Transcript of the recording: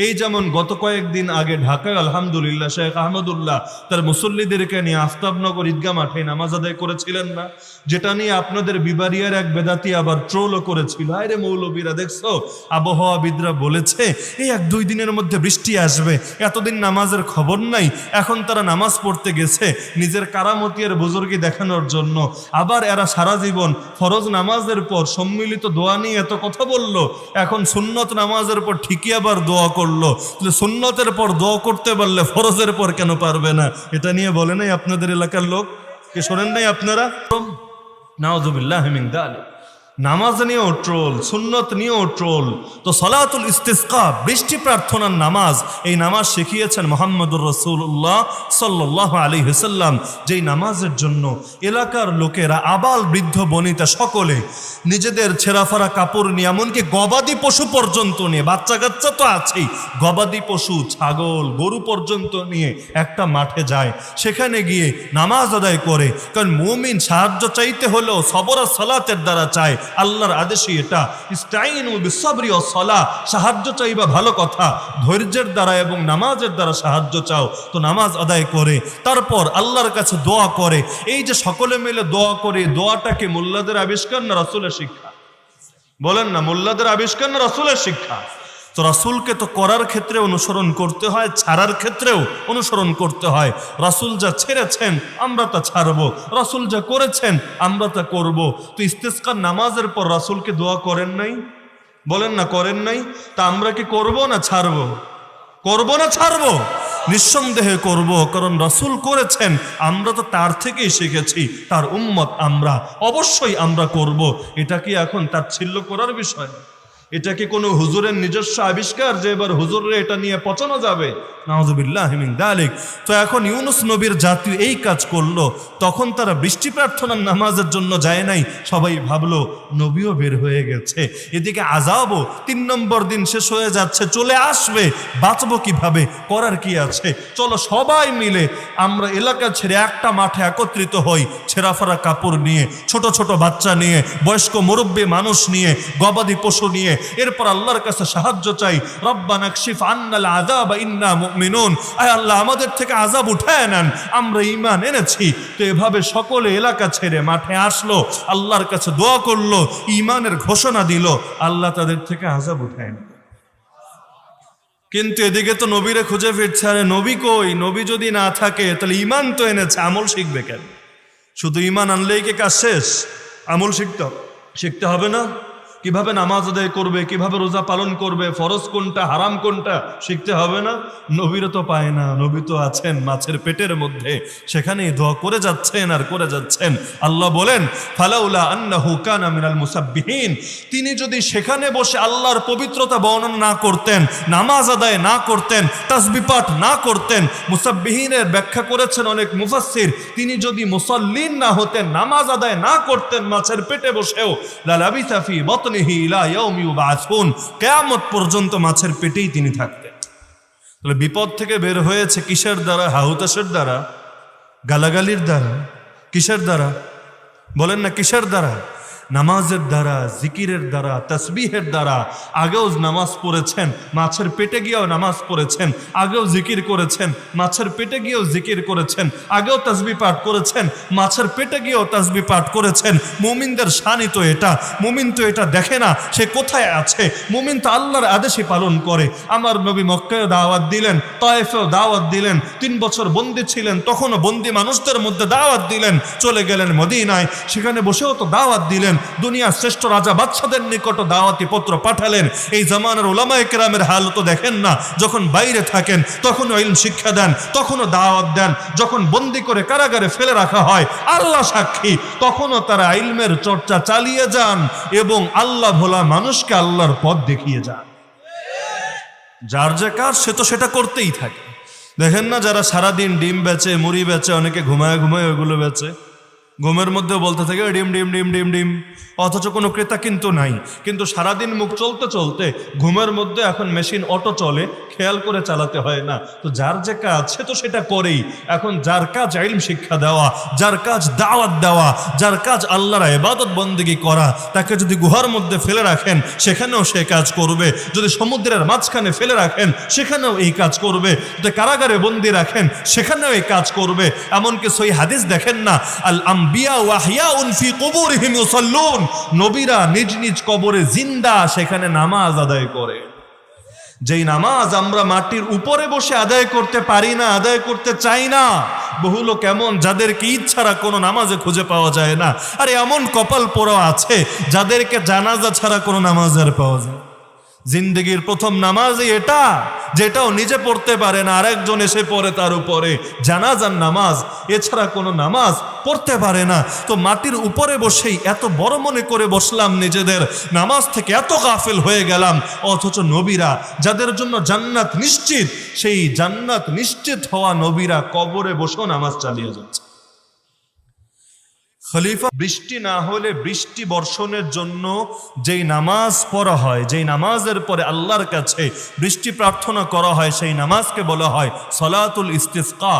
এই যেমন গত কয়েকদিন আগে ঢাকায় আলহামদুলিল্লাহ শেখ আহমদুল্লাহ তার মুসল্লিদেরকে নিয়ে আফতাবনগর ঈদগাহ মাঠে নামাজ আদায় করেছিলেন না, যেটা নিয়ে আপনাদের বিবারিয়ার এক বেদাতি আবার ট্রোলও করেছিল। আরে মৌলবীরা দেখছো, আবহাওয়াবিদরা বলেছে এই 1-2 দিনের মধ্যে বৃষ্টি আসবে, এতদিন নামাজের খবর নাই, এখন তারা নামাজ পড়তে গেছে নিজের কারামতি আর বুজুর্গি দেখানোর জন্য। আবার এরা সারা জীবন ফরজ নামাজের পর সম্মিলিত দোয়া নিয়ে এত কথা বললো, এখন সুন্নত নামাজের পর ঠিকই আবার দোয়া করলো। সুন্নতের পর দোয়া করতে পারলে ফরজের পর কেন পারবে না? এটা নিয়ে বলে নাই আপনাদের এলাকার লোক? কে শোনেন নাই আপনারা? নাউযুবিল্লাহি মিন যালিক। নামাজ নিয়েও ট্রোল, সুন্নত নিয়েও ট্রোল। তো সলাতুল ইস্তিসকা, বৃষ্টি প্রার্থনার নামাজ, এই নামাজ শিখিয়েছেন মুহাম্মদুর রাসূলুল্লাহ সাল্লাল্লাহু আলাইহি ওয়াসাল্লাম, যেই নামাজের জন্য এলাকার লোকেরা আবাল বৃদ্ধ বনিতা সকলে নিজেদের ছেঁড়াফাড়া কাপড় নিয়ে, এমনকি গবাদি পশু পর্যন্ত নিয়ে, বাচ্চা কাচ্চা তো আছেই, গবাদি পশু ছাগল গরু পর্যন্ত নিয়ে একটা মাঠে যায়, সেখানে গিয়ে নামাজ আদায় করে। কারণ মুমিন সাহায্য চাইতে হলেও সবর আর সালাতের দ্বারা চায়, আল্লাহর আদেশই এটা, ইস্তাইনু বিসসবরি ওয়াস সালাহ, সাহায্য চাইবা ভালো কথা, ধৈর্যের দ্বারা এবং নামাজের দ্বারা সাহায্য চাও। তো নামাজ আদায় করে তারপর আল্লাহর কাছে দোয়া করে। এই যে সকলে মিলে দোয়া করে, দোয়াটাকে মোল্লাদের আবিষ্কার না রাসূলের শিক্ষা? বলেন না, মোল্লাদের আবিষ্কার না রাসূলের শিক্ষা? তো রাসূলকে তো করার ক্ষেত্রে অনুসরণ করতে হয়, ছাড়ার ক্ষেত্রেও অনুসরণ করতে হয়। রাসূল যা ছেড়েছেন আমরা তা ছাড়বো, রাসূল যা করেছেন আমরা তা করব। তো ইস্তিসকার নামাজের পর রাসূলকে দোয়া করেন নাই? বলেন না, করেন নাই? তা আমরা কি করব না ছাড়বো? করব না ছাড়বো? নিঃসন্দেহে করব, কারণ রাসূল করেছেন, আমরা তো তার থেকেই শিখেছি, তার উম্মত আমরা, অবশ্যই আমরা করব। এটা কি এখন তাচ্ছিল্য করার বিষয়? এটা কি কোনো হুজুরের নিজস্ব আবিষ্কার যে এবার হুজুরে এটা নিয়ে পচানো যাবে? নাউযুবিল্লাহি মিন যালিক। তো এখন ইউনুস নবীর জাতি এই কাজ করলো, তখন তারা বৃষ্টি প্রার্থনার নামাজের জন্য যায় নাই, সবাই ভাবলো নবীও বের হয়ে গেছে, এদিকে আযাবও 3 নম্বর দিন শেষ হয়ে যাচ্ছে, চলে আসবে, বাঁচবো কিভাবে, করার কি আছে, চলো সবাই মিলে আমরা এলাকা ছেড়ে একটা মাঠে একত্রিত হই, ছেঁড়াফাড়া কাপড় নিয়ে, ছোট ছোট বাচ্চা নিয়ে, বয়স্ক মুরব্বী মানুষ নিয়ে, গবাদি পশু নিয়ে, এরপর আল্লাহর কাছে সাহায্য চাই। রব্বানা কশিফ আন্নাল আযাব ইন্না মুমিনুন, আয় আল্লাহ আমাদের থেকে আযাব উঠায় নেন, আমরা ঈমান এনেছি। তো এভাবে সকলে এলাকা ছেড়ে মাঠে আসলো, আল্লাহর কাছে দোয়া করলো, ঈমানের ঘোষণা দিল, আল্লাহ তাদের থেকে আযাব উঠায় নেন। কিন্তু এদিকে তো নবীরে খুঁজে ফিরছে, আরে নবী কই? নবী যদি না থাকে তাহলে ঈমান তো এনেছে, আমল শিখবে কেন? শুধু ঈমান আনলেই কি কাজ শেষ? আমল শিখতে হবে না? কিভাবে নামাজ আদায় করবে, কিভাবে রোজা পালন করবে, ফরজ কোনটা হারাম কোনটা শিখতে হবে না? নবীরও তো পায় না, নবী তো আছেন মাছের পেটের মধ্যে, সেখানেই দোয়া করে যাচ্ছেন আর করে যাচ্ছেন। আল্লাহ বলেন ফালাউলা আন্নাহু কানা মিনাল মুসাব্বিহিন, তিনি যদি সেখানে বসে আল্লাহর পবিত্রতা বর্ণনা না করতেন, নামাজ আদায় না করতেন, তাসবিহ পাঠ না করতেন, মুসাব্বিহিনের ব্যাখ্যা করেছেন অনেক মুফাসসির, তিনি যদি মুসাল্লিন না হতেন, নামাজ আদায় না করতেন মাছের পেটে বসেও, লালাবিসা ফি বাতনিহি ইলা ইয়াউমি ইউবআসুন, কিয়ামত পর্যন্ত মাছের পেটেই তিনি থাকতেন। তাহলে বিপদ থেকে বের হয়েছে কিসের দ্বারা? হাহুতাশের দ্বারা, গালাগালির দ্বারা, কিসের দ্বারা? বলেন না, কিসের দ্বারা? নামাজের দ্বারা, জিকিরের দ্বারা, তাসবিহের দ্বারা। আগেও নামাজ পড়েছেন, মাছের পেটে গিয়েও নামাজ পড়েছেন, আগেও জিকির করেছেন, মাছের পেটে গিয়েও জিকির করেছেন, আগেও তাসবিহ পাঠ করেছেন, মাছের পেটে গিয়েও তাসবিহ পাঠ করেছেন। মুমিনদের শানই তো এটা। মুমিন তো এটা দেখে না সে কোথায় আছে, মুমিন তো আল্লাহর আদেশই পালন করে। আমার নবী মক্কায় দাওয়াত দিলেন, তায়েফেও দাওয়াত দিলেন, 3 বছর বন্দী ছিলেন, তখনও বন্দী মানুষদের মধ্যে দাওয়াত দিলেন, চলে গেলেন মদিনায়, সেখানে বসেও তো দাওয়াত দিলেন, দুনিয়ার শ্রেষ্ঠ রাজা বাদশাদের নিকট দাওয়াতি পত্র পাঠালেন। এই জামানার উলামায়ে কেরামের হাল তো দেখেন না, যখন বাইরে থাকেন তখনও ইলম শিক্ষা দেন, তখনও দাওয়াত দেন, যখন বন্দী করে কারাগারে ফেলে রাখা হয় আল্লাহ সাক্ষী, তখনও তারা ইলমের চর্চা চালিয়ে যান এবং আল্লাহ ভোলা মানুষকে আল্লাহর পথ দেখিয়ে যান। যার যে কাজ সে তো সেটা করতেই থাকে। দেখেন না যারা সারাদিন ডিম বেচে, মুড়ি বেচে, অনেকে ঘুমায় ঘুমায় ওগুলো বেচে, ঘুমের মধ্যে বলতে থাকে ডিম ডিম ডিম ডিম ডিম, অথচ কোনো ক্রেতা কিন্তু নাই। কিন্তু সারাদিন মুখ চলতে চলতে ঘুমের মধ্যে এখন মেশিন অটো চলে, খেয়াল করে চালাতে হয় না। তো যার যে কাজ সে তো সেটা করেই। এখন যার কাজ ইলম শিক্ষা দেওয়া, যার কাজ দাওয়াত দেওয়া, যার কাজ আল্লাহর ইবাদত বন্দেগী করা, তাকে যদি গুহার মধ্যে ফেলে রাখেন সেখানেও সে কাজ করবে, যদি সমুদ্রের মাঝখানে ফেলে রাখেন সেখানেও এই কাজ করবে, যদি কারাগারে বন্দি রাখেন সেখানেও এই কাজ করবে। এমনকি সহিহ হাদিস দেখেন না, আল আম্বিয়া ওয়া আহইয়াউন ফি কুবুরিহিম ইউসাল্লুন, নবীরা নিজ নিজ কবরে জিন্দা, সেখানে নামাজ আদায় করে। যেই নামাজ আমরা মাটির উপরে বসে আদায় করতে পারি না, আদায় করতে চাই না। বহু লোক এমন যাদেরকে ঈদ ছাড়া কোনো নামাজে খুঁজে পাওয়া যায় না। আরে এমন কপাল পোড়া আছে যাদেরকে জানাজা ছাড়া কোনো নামাজ আর পাওয়া যায়। জিন্দগির প্রথম নামাজই এটা, যেটাও নিজে পড়তে পারে না, আরেকজন এসে পড়ে তার উপরে। জানাজার নামাজ, এছাড়া কোনো নামাজ পড়তে পারে না। তো মাটির উপরে বসেই এত বড় মনে করে বসলাম, নিজেদের নামাজ থেকে এত গাফিল হয়ে গেলাম। অথচ নবীরা, যাদের জন্য জান্নাত নিশ্চিত, সেই জান্নাত নিশ্চিত হওয়া নবীরা কবরে বসেও নামাজ চালিয়ে যাচ্ছে। খলিফা, বৃষ্টি না হলে বৃষ্টি বর্ষণের জন্য যেই নামাজ পড়া হয়, যেই নামাজের পরে আল্লাহর কাছে বৃষ্টি প্রার্থনা করা হয়, সেই নামাজকে বলা হয় সলাতুল ইস্তিসকা।